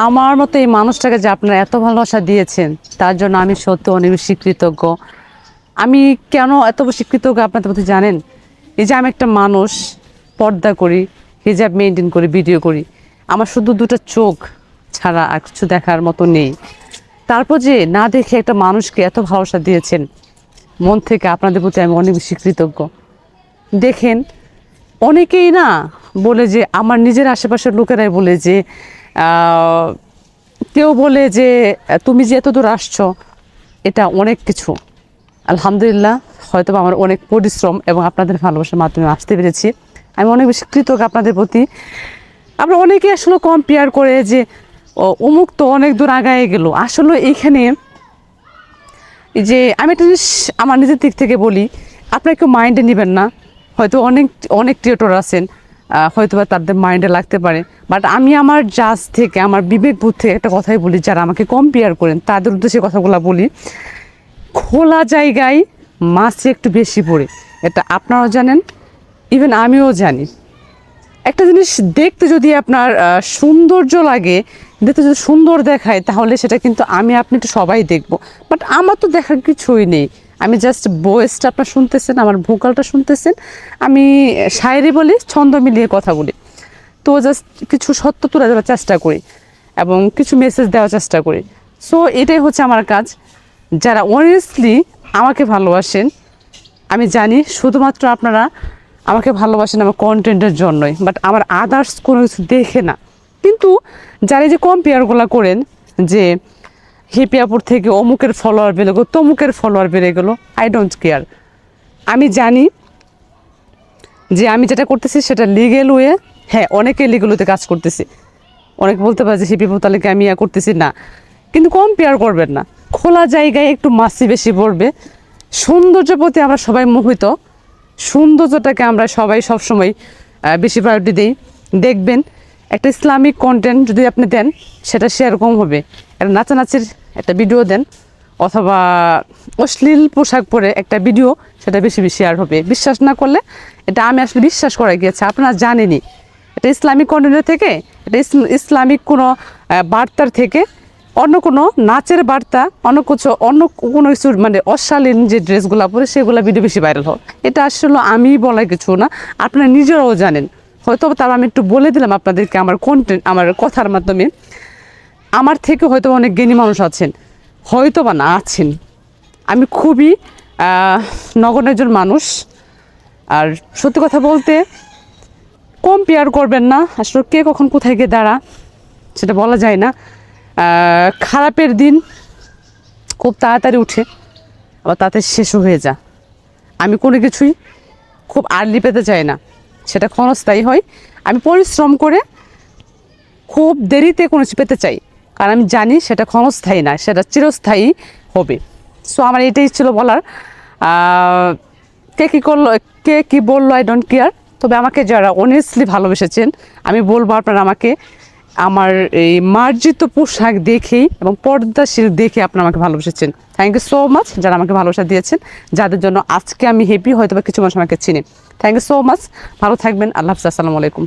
আমার মতো এই মানুষটাকে যে আপনারা এত ভালোবাসা দিয়েছেন তার জন্য আমি সত্যি অনেক বেশি কৃতজ্ঞ। আমি কেন এত বেশি কৃতজ্ঞ আপনাদের প্রতি জানেন? এই যে আমি একটা মানুষ, পর্দা করি, হিজাব মেনটেন করি, ভিডিও করি, আমার শুধু দুটো চোখ ছাড়া আর কিছু দেখার মতো নেই। তারপর যে না দেখে একটা মানুষকে এত ভালোবাসা দিয়েছেন, মন থেকে আপনাদের প্রতি আমি অনেক বেশি কৃতজ্ঞ। দেখেন, অনেকেই না বলে যে, আমার নিজের আশেপাশের লোকেরাই বলে যে কেউ বলে যে তুমি যে এত দূর আসছো এটা অনেক কিছু। আলহামদুলিল্লাহ, হয়তো আমার অনেক পরিশ্রম এবং আপনাদের ভালোবাসার মাধ্যমে আসতে পেরেছি। আমি অনেক বেশি কৃতজ্ঞ আপনাদের প্রতি। আমরা অনেকে আসলে কম্পেয়ার করে যে অমুক তো অনেক দূর আগায় গেল। আসলে এইখানে যে আমি একটা জিনিস আমার নিজের দিক থেকে বলি, আপনারা কেউ মাইন্ডে নেবেন না। হয়তো অনেক অনেক ক্রিয়েটর আছেন, হয়তো বা তাদের মাইন্ডে লাগতে পারে, বাট আমি আমার জাজ থেকে, আমার বিবেক বোধ থেকে একটা কথাই বলি, যারা আমাকে কম্পেয়ার করেন তাদের উদ্দেশ্যে কথাগুলো বলি। খোলা জায়গায় মাছ একটু বেশি পড়ে, এটা আপনারাও জানেন, ইভেন আমিও জানি। একটা জিনিস দেখতে যদি আপনার সৌন্দর্য লাগে, দেখতে যদি সুন্দর দেখায়, তাহলে সেটা কিন্তু আমি আপনি তো সবাই দেখব। বাট আমার তো দেখার কিছুই নেই। আমি জাস্ট ভয়েসটা আপনার শুনতেছেন, আমার ভোকালটা শুনতেছেন, আমি শায়েরি বলি, ছন্দ মিলিয়ে কথা বলি। তো জাস্ট কিছু সত্য তুলে দেওয়ার চেষ্টা করি এবং কিছু মেসেজ দেওয়ার চেষ্টা করি। সো এটাই হচ্ছে আমার কাজ। যারা অনেস্টলি আমাকে ভালোবাসেন, আমি জানি শুধুমাত্র আপনারা আমাকে ভালোবাসেন আমার কন্টেন্টের জন্যই, বাট আমার আদার্স কোনো কিছু দেখে না। কিন্তু যারা এই যে কম্পেয়ারগুলো করেন যে হিপিয়াপুর থেকে অমুকের ফলোয়ার বেড়ে গেলো, তমুকের ফলোয়ার বেড়ে গেলো, আই ডোন্ট কেয়ার। আমি জানি যে আমি যেটা করতেছি সেটা লিগেল ওয়ে। হ্যাঁ, অনেকে লিগেল ওয়েতে কাজ করতেছি। অনেকে বলতে পারে যে হিপিয়াপুর তালিকা আমি করতেছি না, কিন্তু কম্পেয়ার করবেন না। খোলা জায়গায় একটু মাছি বেশি পড়বে। সৌন্দর্যের প্রতি আমরা সবাই মোহিত, সৌন্দর্যটাকে আমরা সবাই সবসময় বেশি প্রায়োরিটি দিই। দেখবেন একটা ইসলামিক কন্টেন্ট যদি আপনি দেন, সেটা শেয়ার কম হবে। একটা নাচানাচির একটা ভিডিও দেন, অথবা অশ্লীল পোশাক পরে একটা ভিডিও, সেটা বেশি বেশি শেয়ার হবে। বিশ্বাস না করলে, এটা আমি আসলে বিশ্বাস করা গিয়েছে, আপনারা জানেনই। এটা ইসলামিক কন্টেন্টের থেকে, এটা ইসলামিক কোনো বার্তার থেকে, অন্য কোনো নাচের বার্তা, অন্য কোনো কিছু মানে অশালীন যে ড্রেসগুলো পরে সেগুলো ভিডিও বেশি ভাইরাল হয়। এটা আসলে আমি বলা কিছু না, আপনারা নিজেরাও জানেন। হয়তো তার আমি একটু বলে দিলাম আপনাদেরকে আমার কন্টেন্ট, আমার কথার মাধ্যমে। আমার থেকে হয়তো অনেক জ্ঞানী মানুষ আছেন, হয়তো বা না আছেন। আমি খুবই নগণ্য একজন মানুষ। আর সত্যি কথা বলতে, কম্পেয়ার করবেন না। আসলে কে কখন কোথায় গিয়ে দাঁড়া সেটা বলা যায় না। খারাপের দিন খুব তাড়াতাড়ি উঠে, আবার তাড়াতাড়ি শেষও হয়ে যায়। আমি কোনো কিছুই খুব আর্লি পেতে চাই না, সেটা ক্ষণস্থায়ী হয়। আমি পরিশ্রম করে খুব দেরিতে কোনো কিছু পেতে চাই, কারণ আমি জানি সেটা ক্ষণস্থায়ী না, সেটা চিরস্থায়ী হবে। সো আমার এটাই ছিল বলার। কে কী করলো, কে কী বললো, আই ডোন্ট কেয়ার। তবে আমাকে যারা অনেস্টলি ভালোবেসেছেন, আমি বলবো আপনারা আমাকে আমার এই মার্জিত পোশাক দেখেই এবং পর্দাশীল দেখে আপনারা আমাকে ভালোবেসেছেন। থ্যাংক ইউ সো মাচ যারা আমাকে ভালোবাসা দিয়েছেন, যাদের জন্য আজকে আমি হ্যাপি। হয়তো বা কিছু মানুষ আমাকে চিনে। Thank you so much. ভালো থাকবেন। আল্লাহ হাফিজ। আসসালামু আলাইকুম।